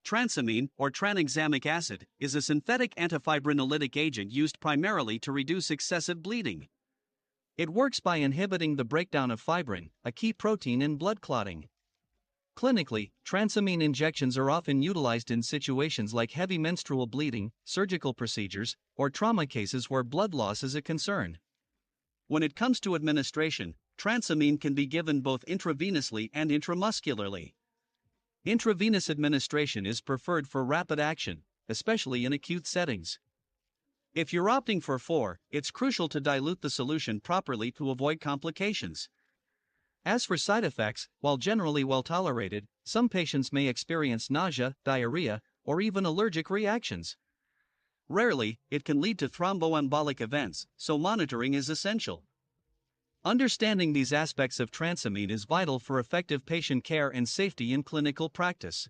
Transamine, or tranexamic acid, is a synthetic antifibrinolytic agent used primarily to reduce excessive bleeding. It works by inhibiting the breakdown of fibrin, a key protein in blood clotting. Clinically, transamine injections are often utilized in situations like heavy menstrual bleeding, surgical procedures, or trauma cases where blood loss is a concern. When it comes to administration, transamine can be given both intravenously and intramuscularly. Intravenous administration is preferred for rapid action, especially in acute settings. If you're opting for 4, it's crucial to dilute the solution properly to avoid complications. As for side effects, while generally well tolerated, some patients may experience nausea, diarrhea, or even allergic reactions. Rarely, it can lead to thromboembolic events, so monitoring is essential. Understanding these aspects of transamine is vital for effective patient care and safety in clinical practice.